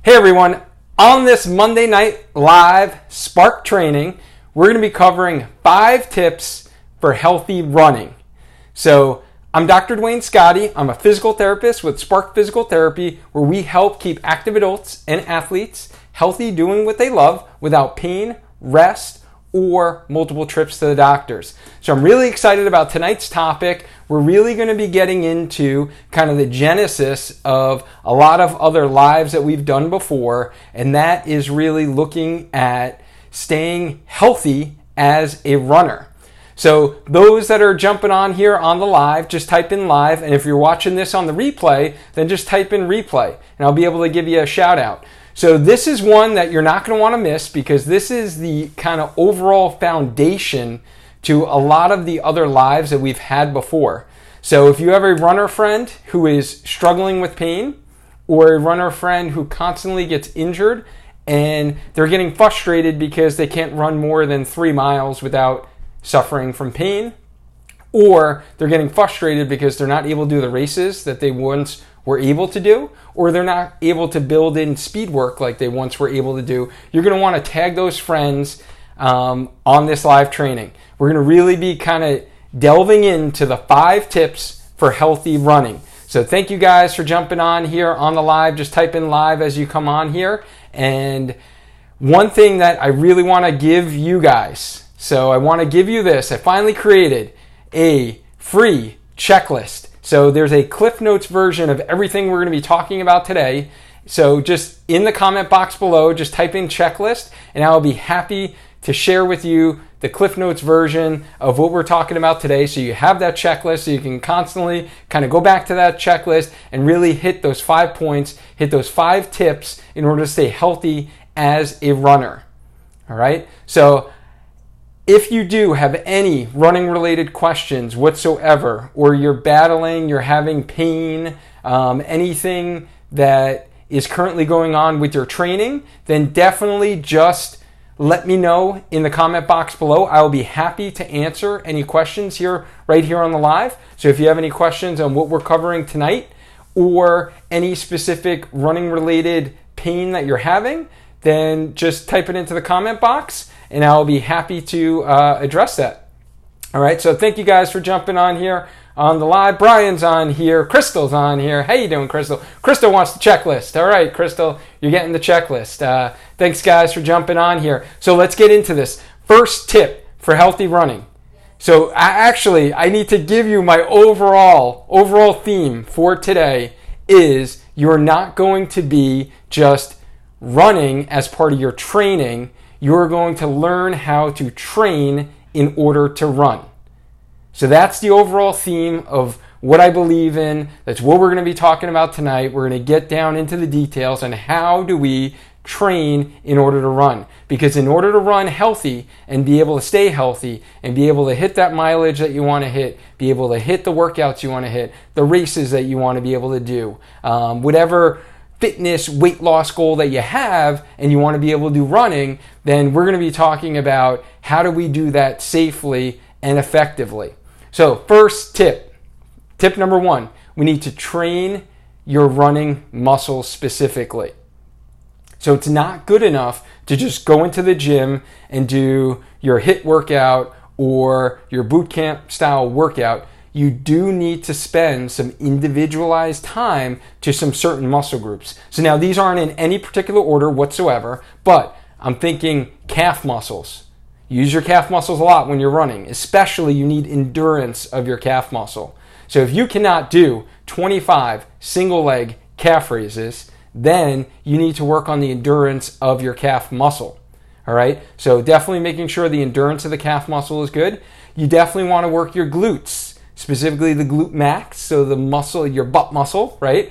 Hey everyone, on this Monday night live Spark training, we're going to be covering 5 tips for healthy running. So I'm Dr. Dwayne Scotty. I'm a physical therapist with Spark Physical Therapy, where we help keep active adults and athletes healthy doing what they love without pain, rest, or multiple trips to the doctors. So I'm really excited about tonight's topic. We're really going to be getting into kind of the genesis of a lot of other lives that we've done before, and that is really looking at staying healthy as a runner. So those that are jumping on here on the live, just type in live, and if you're watching this on the replay, then just type in replay, and I'll be able to give you a shout out. So this is one that you're not going to want to miss, because this is the kind of overall foundation to a lot of the other lives that we've had before. So if you have a runner friend who is struggling with pain, or a runner friend who constantly gets injured and they're getting frustrated because they can't run more than 3 miles without suffering from pain, or they're getting frustrated because they're not able to do the races that they once were able to do, or they're not able to build in speed work like they once were able to do, you're going to want to tag those friends on this live training. We're going to really be kind of delving into the 5 tips for healthy running. So thank you guys for jumping on here on the live. Just type in live as you come on here. And one thing that I really want to give you guys, so I want to give you this. I finally created a free checklist. So there's a Cliff Notes version of everything we're going to be talking about today. So just in the comment box below, just type in checklist, and I'll be happy to share with you the Cliff Notes version of what we're talking about today. So you have that checklist, so you can constantly kind of go back to that checklist and really hit those 5 points, hit those 5 tips in order to stay healthy as a runner. All right. So if you do have any running related questions whatsoever, or you're battling, you're having pain, anything that is currently going on with your training, then definitely just let me know in the comment box below. I will be happy to answer any questions right here on the live. So if you have any questions on what we're covering tonight, or any specific running related pain that you're having, then just type it into the comment box, and I'll be happy to address that. All right, so thank you guys for jumping on here on the live. Brian's on here. Crystal's on here. How you doing, Crystal? Crystal wants the checklist. All right, Crystal, you're getting the checklist. Thanks, guys, for jumping on here. So let's get into this. First tip for healthy running. So I need to give you my overall theme for today is you're not going to be just running as part of your training. You're going to learn how to train in order to run. So that's the overall theme of what I believe in. That's what we're going to be talking about tonight. We're going to get down into the details on how do we train in order to run. Because in order to run healthy and be able to stay healthy and be able to hit that mileage that you want to hit, be able to hit the workouts you want to hit, the races that you want to be able to do, whatever fitness, weight loss goal that you have and you want to be able to do running, then we're going to be talking about how do we do that safely and effectively. So first tip number 1, we need to train your running muscles specifically. So it's not good enough to just go into the gym and do your HIIT workout or your boot camp style workout. You do need to spend some individualized time to some certain muscle groups. So now these aren't in any particular order whatsoever, but I'm thinking calf muscles. Use your calf muscles a lot when you're running, especially you need endurance of your calf muscle. So if you cannot do 25 single leg calf raises, then you need to work on the endurance of your calf muscle. All right, so definitely making sure the endurance of the calf muscle is good. You definitely want to work your glutes, specifically the glute max, so the muscle, your butt muscle, right?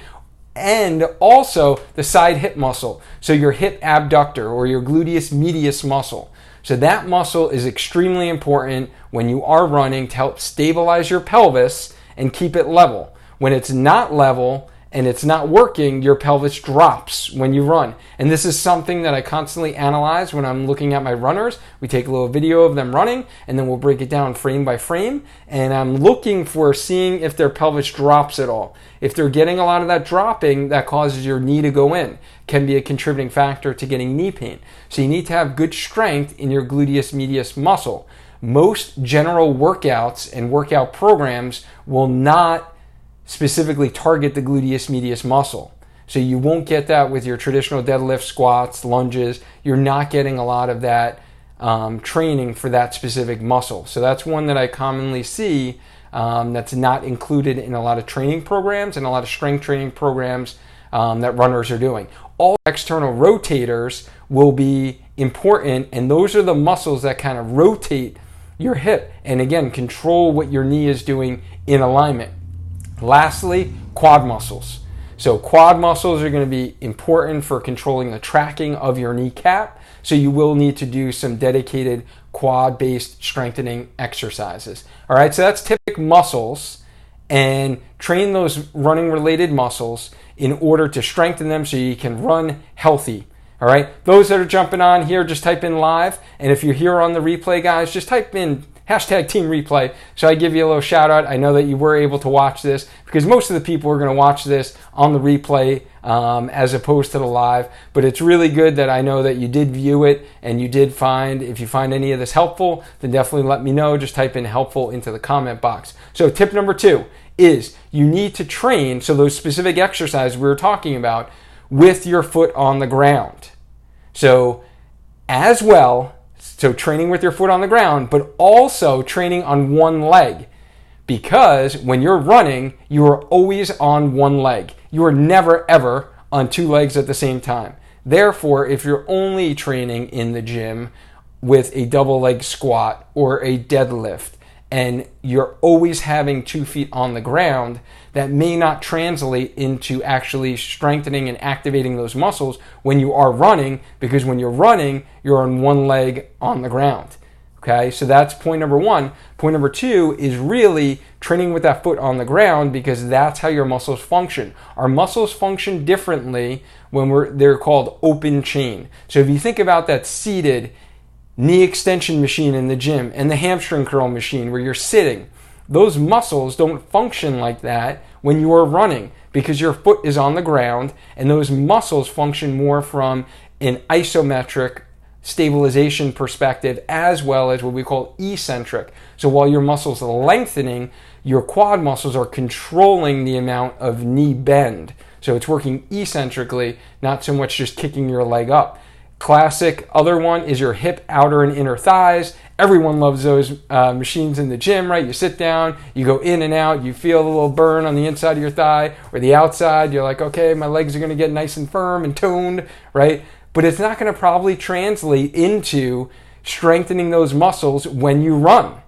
And also the side hip muscle, so your hip abductor or your gluteus medius muscle. So that muscle is extremely important when you are running to help stabilize your pelvis and keep it level. When it's not level and it's not working, your pelvis drops when you run. And this is something that I constantly analyze when I'm looking at my runners. We take a little video of them running, and then we'll break it down frame by frame. And I'm looking for seeing if their pelvis drops at all. If they're getting a lot of that dropping, that causes your knee to go in. Can be a contributing factor to getting knee pain. So you need to have good strength in your gluteus medius muscle. Most general workouts and workout programs will not specifically target the gluteus medius muscle. So you won't get that with your traditional deadlift, squats, lunges. You're not getting a lot of that training for that specific muscle. So that's one that I commonly see that's not included in a lot of training programs and a lot of strength training programs that runners are doing. All external rotators will be important, and those are the muscles that kind of rotate your hip and again control what your knee is doing in alignment. Lastly, quad muscles. So quad muscles are going to be important for controlling the tracking of your kneecap. So you will need to do some dedicated quad-based strengthening exercises. All right, so that's typical muscles, and train those running-related muscles in order to strengthen them so you can run healthy. All right, those that are jumping on here, just type in live. And if you're here on the replay, guys, just type in hashtag Team Replay, so I give you a little shout out. I know that you were able to watch this because most of the people are going to watch this on the replay as opposed to the live, but it's really good that I know that you did view it and you did find, if you find any of this helpful, then definitely let me know. Just type in helpful into the comment box. So tip number 2 is you need to train, so those specific exercises we were talking about, with your foot on the ground. So as well, so training with your foot on the ground, but also training on one leg. Because when you're running, you are always on one leg. You are never, ever on two legs at the same time. Therefore, if you're only training in the gym with a double leg squat or a deadlift, and you're always having 2 feet on the ground, that may not translate into actually strengthening and activating those muscles when you are running, because when you're running, you're on one leg on the ground. Okay, so that's point number 1. Point number 2 is really training with that foot on the ground, because that's how your muscles function. Our muscles function differently when they're called open chain. So if you think about that seated knee extension machine in the gym and the hamstring curl machine where you're sitting, those muscles don't function like that when you are running, because your foot is on the ground, and those muscles function more from an isometric stabilization perspective as well as what we call eccentric. So while your muscles are lengthening, your quad muscles are controlling the amount of knee bend. So it's working eccentrically, not so much just kicking your leg up. Classic other one is your hip, outer and inner thighs. Everyone loves those machines in the gym, right? You sit down, you go in and out, you feel a little burn on the inside of your thigh or the outside. You're like, okay, my legs are going to get nice and firm and toned, right? But it's not going to probably translate into strengthening those muscles when you run.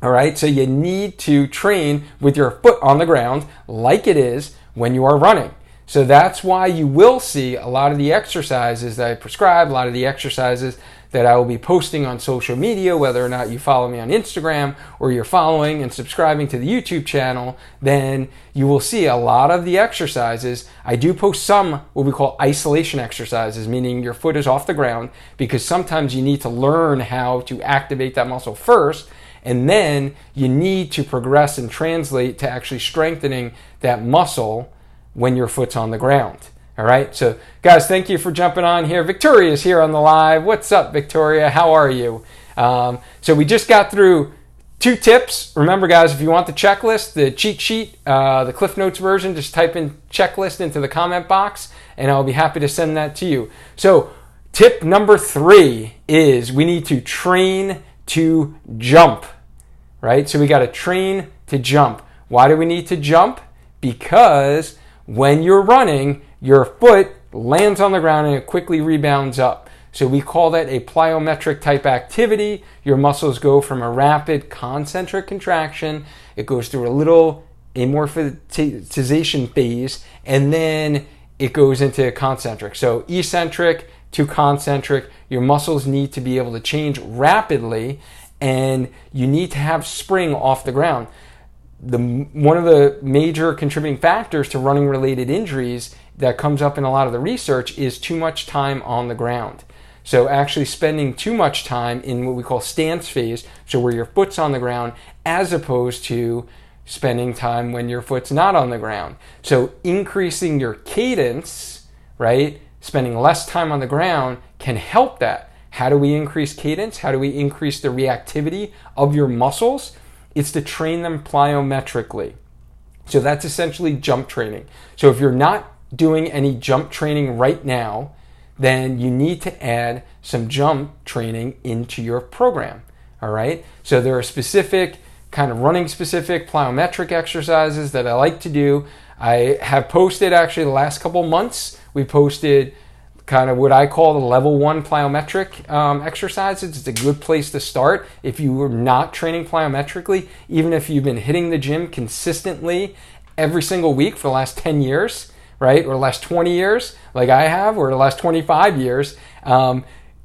All right, so you need to train with your foot on the ground like it is when you are running. So that's why you will see a lot of the exercises that I prescribe, a lot of the exercises that I will be posting on social media, whether or not you follow me on Instagram or you're following and subscribing to the YouTube channel, then you will see a lot of the exercises. I do post some what we call isolation exercises, meaning your foot is off the ground, because sometimes you need to learn how to activate that muscle first, and then you need to progress and translate to actually strengthening that muscle when your foot's on the ground. All right, so guys, thank you for jumping on here. Victoria's here on the live. What's up, Victoria? How are you? So we just got through 2 tips. Remember, guys, if you want the checklist, the cheat sheet, the Cliff Notes version, just type in checklist into the comment box, and I'll be happy to send that to you. So tip number 3 is we need to train to jump, right? So we got to train to jump. Why do we need to jump? Because when you're running, your foot lands on the ground and it quickly rebounds up. So we call that a plyometric type activity. Your muscles go from a rapid concentric contraction, it goes through a little amorphization phase, and then it goes into concentric. So eccentric to concentric, your muscles need to be able to change rapidly, and you need to have spring off the ground. one of the major contributing factors to running related injuries that comes up in a lot of the research is too much time on the ground. So actually spending too much time in what we call stance phase, so where your foot's on the ground, as opposed to spending time when your foot's not on the ground. So increasing your cadence, right, spending less time on the ground can help that. How do we increase cadence? How do we increase the reactivity of your muscles? It's to train them plyometrically. So that's essentially jump training. So if you're not doing any jump training right now, then you need to add some jump training into your program. All right. So there are specific kind of running specific plyometric exercises that I like to do. I have posted actually the last couple months. We posted kind of what I call the level 1 plyometric exercises. It's a good place to start if you were not training plyometrically, even if you've been hitting the gym consistently every single week for the last 10 years, right? Or the last 20 years like I have, or the last 25 years.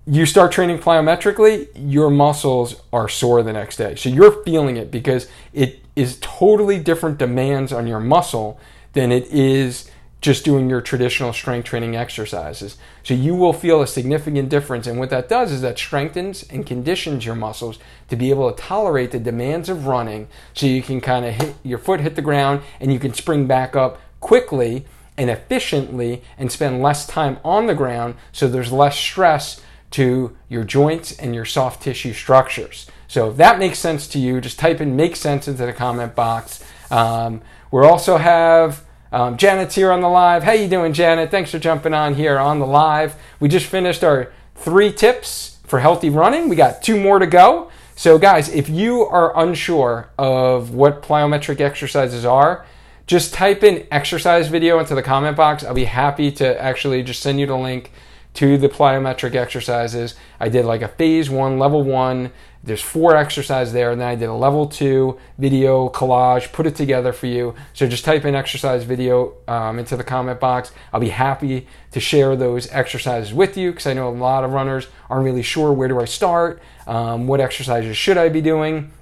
You start training plyometrically, your muscles are sore the next day. So you're feeling it because it is totally different demands on your muscle than it is just doing your traditional strength training exercises. So you will feel a significant difference. And what that does is that strengthens and conditions your muscles to be able to tolerate the demands of running, so you can kind of hit your foot hit the ground and you can spring back up quickly and efficiently and spend less time on the ground, so there's less stress to your joints and your soft tissue structures. So if that makes sense to you, just type in "make sense" into the comment box. We also have Janet's here on the live. How you doing, Janet? Thanks for jumping on here on the live. We just finished our 3 tips for healthy running. We got 2 more to go. So guys, if you are unsure of what plyometric exercises are, just type in exercise video into the comment box. I'll be happy to actually just send you the link to the plyometric exercises. I did like a phase 1, level 1. There's 4 exercises there, and then I did a level 2 video collage, put it together for you. So just type in exercise video into the comment box. I'll be happy to share those exercises with you, because I know a lot of runners aren't really sure, where do I start? What exercises should I be doing?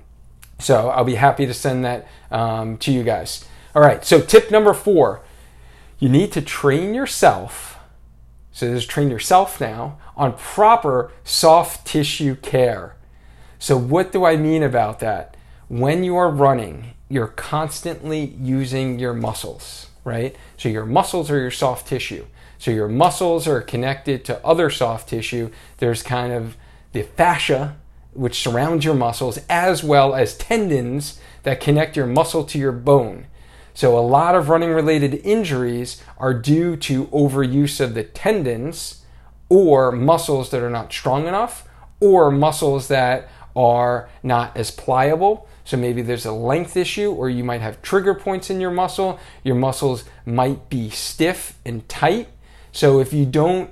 So I'll be happy to send that to you guys. All right, so tip number 4, you need to train yourself. So just train yourself now on proper soft tissue care. So what do I mean about that? When you are running, you're constantly using your muscles, right? So your muscles are your soft tissue. So your muscles are connected to other soft tissue. There's kind of the fascia, which surrounds your muscles, as well as tendons that connect your muscle to your bone. So a lot of running related injuries are due to overuse of the tendons, or muscles that are not strong enough, or muscles that are not as pliable. So maybe there's a length issue, or you might have trigger points in your muscle. Your muscles might be stiff and tight. So if you don't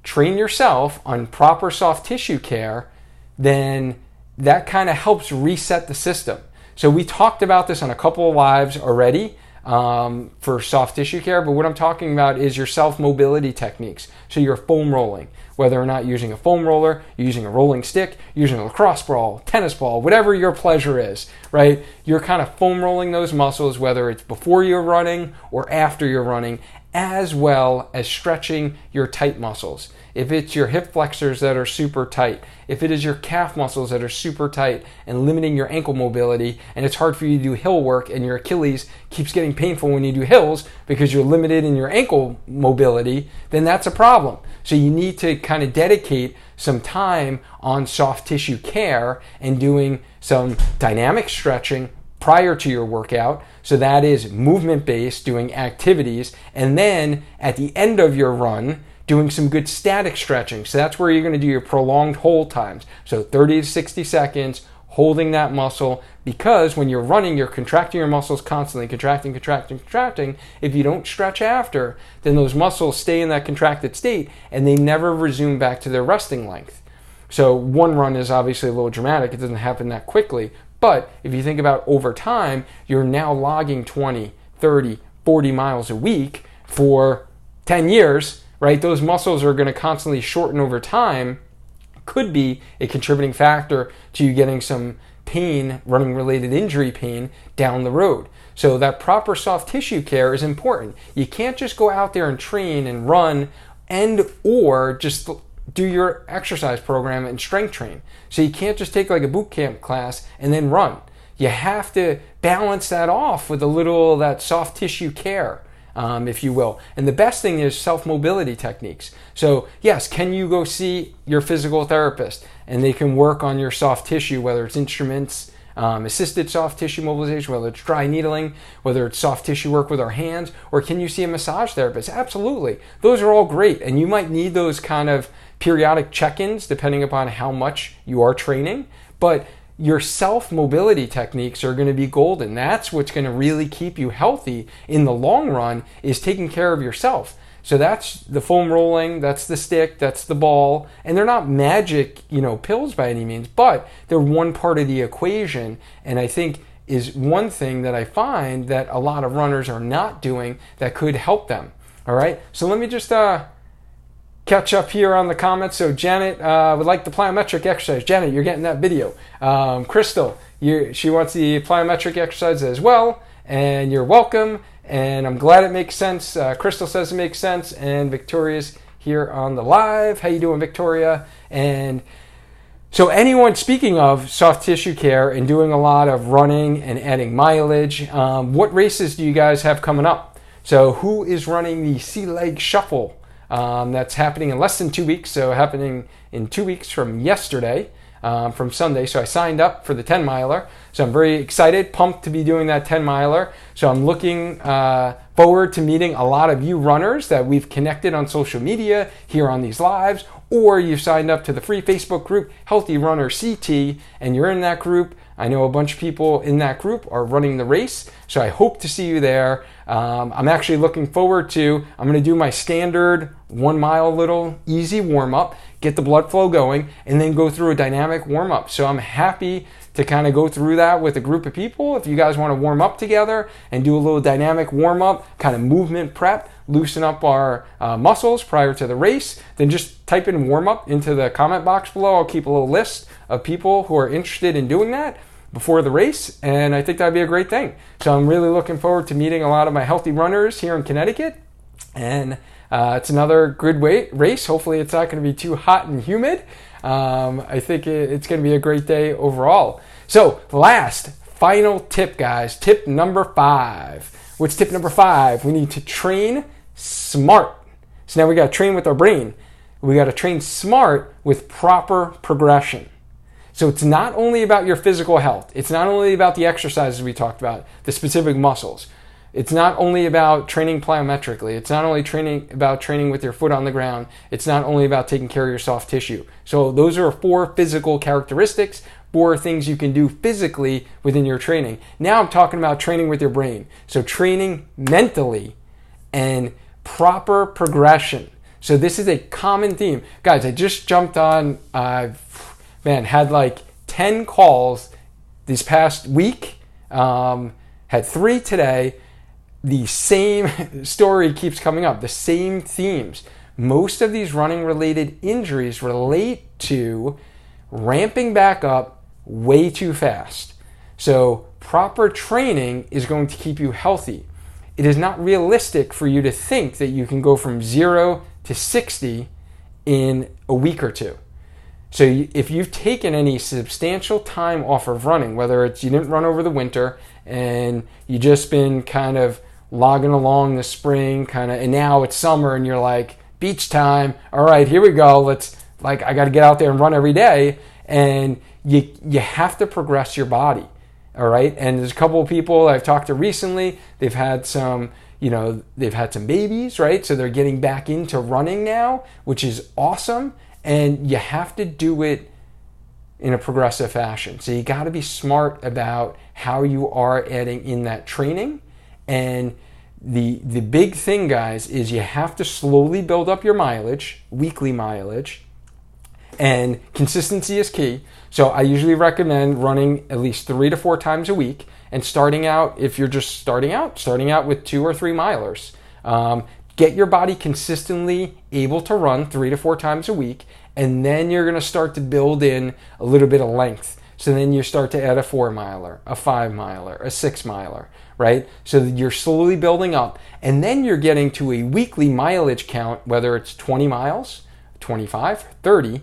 train yourself on proper soft tissue care, then that kind of helps reset the system. So we talked about this on a couple of lives already for soft tissue care, but what I'm talking about is your self-mobility techniques. So you're foam rolling, whether or not using a foam roller, you're using a rolling stick, using a lacrosse ball, tennis ball, whatever your pleasure is, right? You're kind of foam rolling those muscles, whether it's before you're running or after you're running, as well as stretching your tight muscles. If it's your hip flexors that are super tight, if it is your calf muscles that are super tight and limiting your ankle mobility, and it's hard for you to do hill work and your Achilles keeps getting painful when you do hills because you're limited in your ankle mobility, then that's a problem. So you need to kind of dedicate some time on soft tissue care and doing some dynamic stretching prior to your workout. So that is movement-based, doing activities, and then at the end of your run, doing some good static stretching. So that's where you're going to do your prolonged hold times. So 30 to 60 seconds, holding that muscle, because when you're running, you're contracting your muscles constantly, contracting. If you don't stretch after, then those muscles stay in that contracted state and they never resume back to their resting length. So one run is obviously a little dramatic. It doesn't happen that quickly. But if you think about over time, you're now logging 20, 30, 40 miles a week for 10 years, right? Those muscles are going to constantly shorten over time. Could be a contributing factor to you getting some pain, running related injury pain down the road. So that proper soft tissue care is important. You can't just go out there and train and run and or just do your exercise program and strength train. So you can't just take like a boot camp class and then run. You have to balance that off with a little of that soft tissue care, if you will. And the best thing is self-mobility techniques. So yes, can you go see your physical therapist and they can work on your soft tissue, whether it's instruments, assisted soft tissue mobilization, whether it's dry needling, whether it's soft tissue work with our hands, or can you see a massage therapist? Absolutely. Those are all great. And you might need those kind of periodic check-ins depending upon how much you are training. But your self-mobility techniques are going to be golden. That's what's going to really keep you healthy in the long run, is taking care of yourself. So that's the foam rolling, that's the stick, that's the ball. And they're not magic, pills by any means, but they're one part of the equation. And I think is one thing that I find that a lot of runners are not doing that could help them. All right. So let me just catch up here on the comments. So Janet would like the plyometric exercise. Janet, you're getting that video. Crystal, she wants the plyometric exercise as well, and you're welcome. And I'm glad it makes sense. Crystal says it makes sense, and Victoria's here on the live. How you doing, Victoria? And so anyone, speaking of soft tissue care and doing a lot of running and adding mileage, what races do you guys have coming up? So who is running the Sea Leg Shuffle? That's happening in less than 2 weeks, so happening in 2 weeks from yesterday, from Sunday. So I signed up for the 10 miler. So I'm very excited, pumped to be doing that 10 miler. So I'm looking forward to meeting a lot of you runners that we've connected on social media here on these lives, or you've signed up to the free Facebook group, Healthy Runner CT, and you're in that group. I know a bunch of people in that group are running the race, so I hope to see you there. I'm actually looking forward to, I'm going to do my standard 1 mile little easy warm-up, get the blood flow going, and then go through a dynamic warm-up. So I'm happy to kind of go through that with a group of people. If you guys want to warm up together and do a little dynamic warm-up, kind of movement prep, loosen up our muscles prior to the race, then just type in warm-up into the comment box below. I'll keep a little list of people who are interested in doing that before the race, and I think that'd be a great thing. So I'm really looking forward to meeting a lot of my healthy runners here in Connecticut, and it's another good race. Hopefully it's not going to be too hot and humid. I think it's going to be a great day overall. So final tip, guys, tip number 5. What's tip number 5? We need to train smart. So now we got to train with our brain. We got to train smart with proper progression. So it's not only about your physical health. It's not only about the exercises we talked about, the specific muscles. It's not only about training plyometrically. It's not only about training with your foot on the ground. It's not only about taking care of your soft tissue. So those are 4 physical characteristics, 4 things you can do physically within your training. Now I'm talking about training with your brain. So training mentally and proper progression. So this is a common theme. Guys, I just jumped on, had like 10 calls this past week, had 3 today. The same story keeps coming up, the same themes. Most of these running related injuries relate to ramping back up way too fast. So proper training is going to keep you healthy. It is not realistic for you to think that you can go from 0 to 60 in a week or 2. So if you've taken any substantial time off of running, whether it's you didn't run over the winter and you just been kind of logging along the spring and now it's summer and you're like, beach time, all right, here we go, I got to get out there and run every day, and you have to progress your body, all right? And there's a couple of people I've talked to recently, they've had some babies, right? So they're getting back into running now, which is awesome, and you have to do it in a progressive fashion. So you got to be smart about how you are adding in that training. And the big thing, guys, is you have to slowly build up your mileage, weekly mileage, and consistency is key. So I usually recommend running at least 3 to 4 times a week, and starting out, if you're just starting out with 2 or 3 milers. Get your body consistently able to run 3 to 4 times a week, and then you're going to start to build in a little bit of length. So then you start to add a 4 miler, a 5 miler, a 6 miler, right? So that you're slowly building up. And then you're getting to a weekly mileage count, whether it's 20 miles, 25, 30.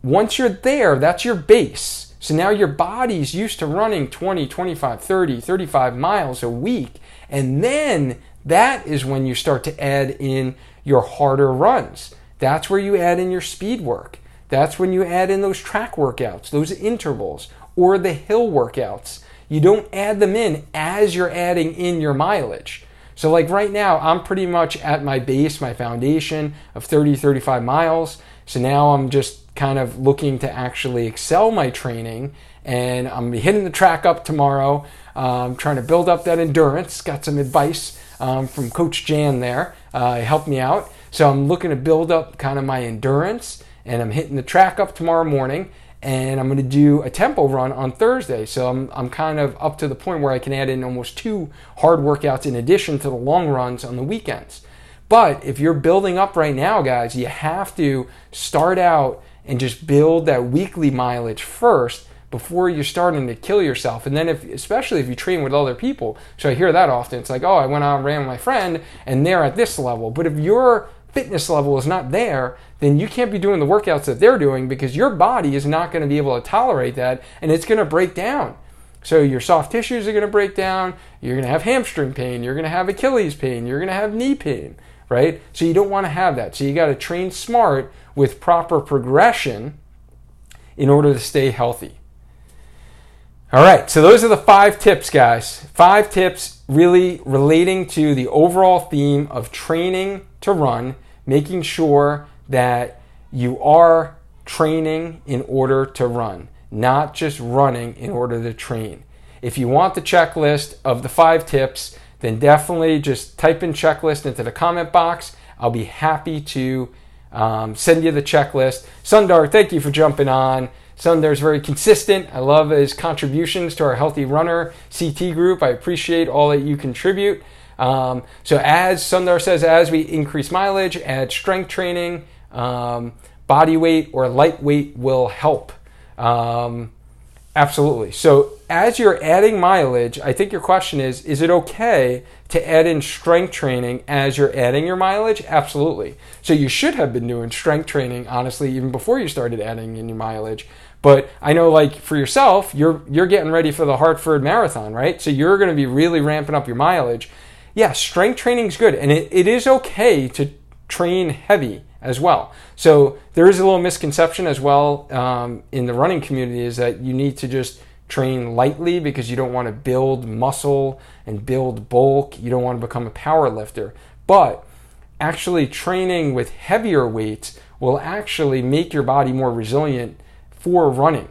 Once you're there, that's your base. So now your body's used to running 20, 25, 30, 35 miles a week. And then that is when you start to add in your harder runs. That's where you add in your speed work. That's when you add in those track workouts, those intervals, or the hill workouts. You don't add them in as you're adding in your mileage. So like right now, I'm pretty much at my base, my foundation of 30, 35 miles. So now I'm just kind of looking to actually excel my training, and I'm hitting the track up tomorrow. Trying to build up that endurance. Got some advice from Coach Jan there. He helped me out. So I'm looking to build up kind of my endurance, and I'm hitting the track up tomorrow morning, and I'm going to do a tempo run on Thursday. So I'm kind of up to the point where I can add in almost 2 hard workouts in addition to the long runs on the weekends. But if you're building up right now, guys, you have to start out and just build that weekly mileage first before you're starting to kill yourself. And then especially if you train with other people. So I hear that often. It's like, oh, I went out and ran with my friend and they're at this level. But if your fitness level is not there, then you can't be doing the workouts that they're doing, because your body is not going to be able to tolerate that, and it's going to break down. So your soft tissues are going to break down. You're going to have hamstring pain. You're going to have Achilles pain. You're going to have knee pain, right? So you don't want to have that. So you got to train smart with proper progression in order to stay healthy. All right, so those are the 5 tips, guys. 5 tips really relating to the overall theme of training to run, making sure that you are training in order to run, not just running in order to train. If you want the checklist of the 5 tips, then definitely just type in checklist into the comment box. I'll be happy to send you the checklist. Sundar, thank you for jumping on. Sundar's very consistent. I love his contributions to our Healthy Runner CT group. I appreciate all that you contribute. So as Sundar says, as we increase mileage, add strength training, body weight or lightweight will help. Absolutely. So as you're adding mileage, I think your question is it okay to add in strength training as you're adding your mileage? Absolutely. So you should have been doing strength training, honestly, even before you started adding in your mileage. But I know, like, for yourself, you're getting ready for the Hartford Marathon, right? So you're going to be really ramping up your mileage. Yeah, strength training is good. And it is okay to train heavy as well. So there is a little misconception as well in the running community, is that you need to just train lightly because you don't want to build muscle and build bulk. You don't want to become a power lifter. But actually training with heavier weights will actually make your body more resilient for running.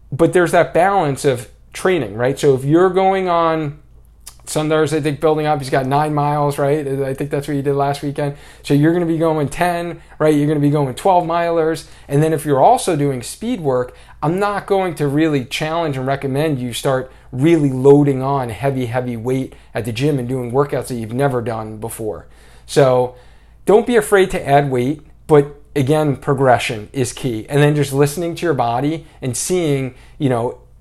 But there's that balance of training, right? So if you're going on, Sundar's, I think, building up, he's got 9 miles, right? I think that's what you did last weekend. So you're going to be going 10, right? You're going to be going 12 milers. And then if you're also doing speed work, I'm not going to really challenge and recommend you start really loading on heavy weight at the gym and doing workouts that you've never done before. So don't be afraid to add weight, but again, progression is key. And then just listening to your body and seeing,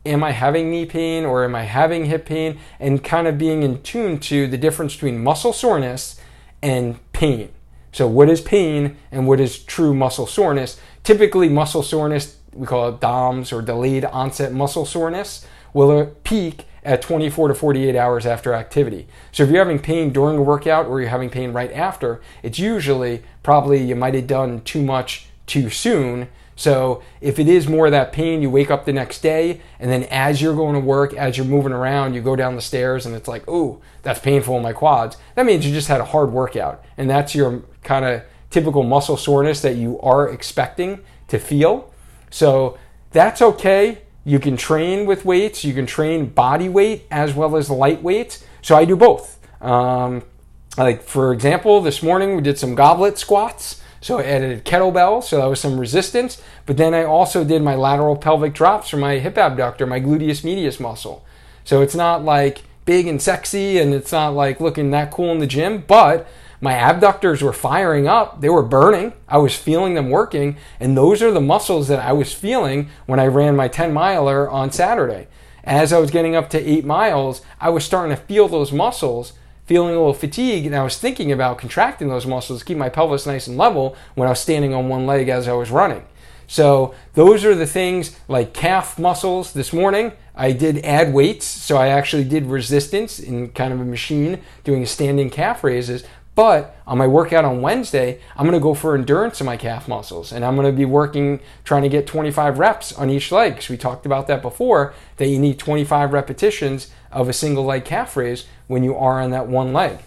am I having knee pain or am I having hip pain, and kind of being in tune to the difference between muscle soreness and pain. So what is pain and what is true muscle soreness? Typically muscle soreness, we call it DOMS, or delayed onset muscle soreness, will peak at 24 to 48 hours after activity. So if you're having pain during a workout or you're having pain right after, it's usually probably you might have done too much too soon. So if it is more of that pain, you wake up the next day, and then as you're going to work, as you're moving around, you go down the stairs and it's like, oh, that's painful in my quads. That means you just had a hard workout, and that's your kind of typical muscle soreness that you are expecting to feel. So that's okay. You can train with weights. You can train body weight as well as light weights. So I do both. Like, for example, this morning we did some goblet squats. So I added a kettlebell, so that was some resistance. But then I also did my lateral pelvic drops for my hip abductor, my gluteus medius muscle. So it's not like big and sexy, and it's not like looking that cool in the gym, but my abductors were firing up. They were burning. I was feeling them working. And those are the muscles that I was feeling when I ran my 10 miler on Saturday. As I was getting up to 8 miles, I was starting to feel those muscles, feeling a little fatigue, and I was thinking about contracting those muscles to keep my pelvis nice and level when I was standing on one leg as I was running. So those are the things like calf muscles. This morning I did add weights, so I actually did resistance in kind of a machine doing standing calf raises. But on my workout on Wednesday, I'm going to go for endurance in my calf muscles, and I'm going to be working, trying to get 25 reps on each leg, because we talked about that before, that you need 25 repetitions of a single leg calf raise when you are on that one leg.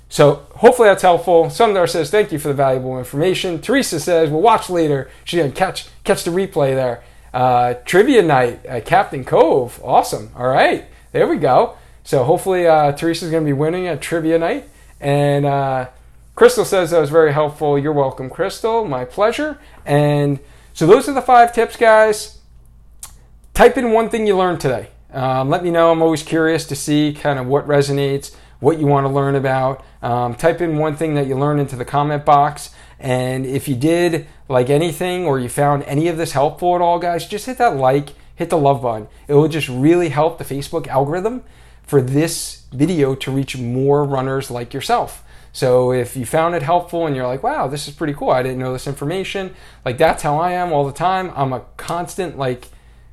So hopefully that's helpful. Sundar says, thank you for the valuable information. Teresa says, we'll watch later. She's going to catch the replay there. Trivia night at Captain Cove. Awesome. All right. There we go. So hopefully Teresa's going to be winning at trivia night. And Crystal says that was very helpful. You're welcome, Crystal. My pleasure. And so those are the 5 tips, guys. Type in one thing you learned today. Let me know. I'm always curious to see kind of what resonates, what you want to learn about. Type in one thing that you learned into the comment box. And if you did like anything or you found any of this helpful at all, guys, just hit that like, hit the love button. It will just really help the Facebook algorithm for this video to reach more runners like yourself. So if you found it helpful and you're like, wow, this is pretty cool, I didn't know this information, like that's how I am all the time. I'm a constant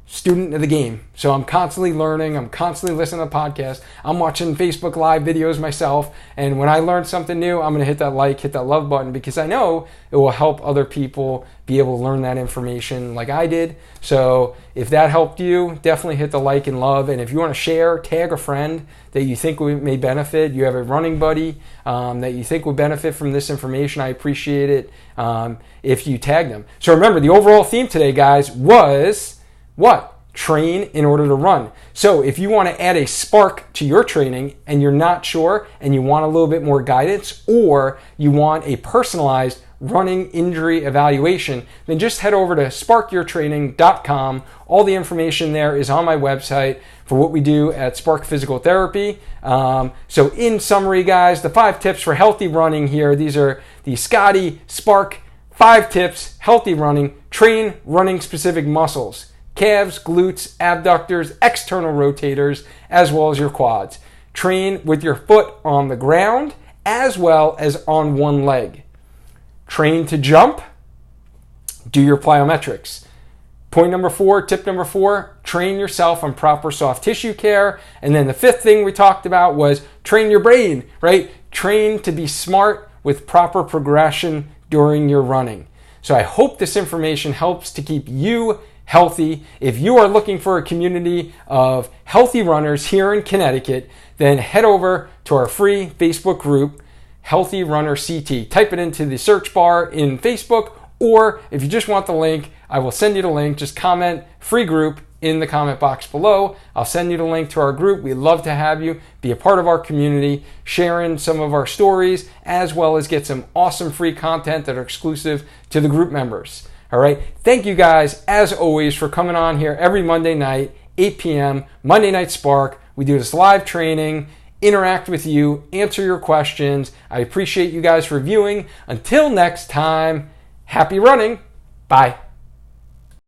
student of the game. So I'm constantly learning, I'm constantly listening to podcasts, I'm watching Facebook Live videos myself, and when I learn something new, I'm gonna hit that like, hit that love button, because I know it will help other people be able to learn that information like I did. So if that helped you, definitely hit the like and love. And if you want to share, tag a friend that you think may benefit, you have a running buddy that you think would benefit from this information, I appreciate it if you tag them. So remember, the overall theme today, guys, was what? Train in order to run. So if you want to add a spark to your training and you're not sure and you want a little bit more guidance, or you want a personalized running injury evaluation, then just head over to sparkyourtraining.com. All the information there is on my website for what we do at Spark Physical Therapy. So in summary, guys, the 5 tips for healthy running here, these are the Scotty Spark 5 tips, healthy running. Train running specific muscles: calves, glutes, abductors, external rotators, as well as your quads. Train with your foot on the ground as well as on one leg. Train to jump. Do your plyometrics. Point number 4, tip number 4, train yourself on proper soft tissue care. And then the 5th thing we talked about was train your brain, right? Train to be smart with proper progression during your running. So I hope this information helps to keep you healthy. If you are looking for a community of healthy runners here in Connecticut, then head over to our free Facebook group, Healthy Runner CT. Type it into the search bar in Facebook, or if you just want the link, I will send you the link. Just comment free group in the comment box below. I'll send you the link to our group. We'd love to have you be a part of our community, sharing some of our stories, as well as get some awesome free content that are exclusive to the group members. All right. Thank you guys, as always, for coming on here every Monday night, 8 p.m., Monday Night Spark. We do this live training, interact with you, answer your questions. I appreciate you guys for viewing. Until next time, happy running. Bye.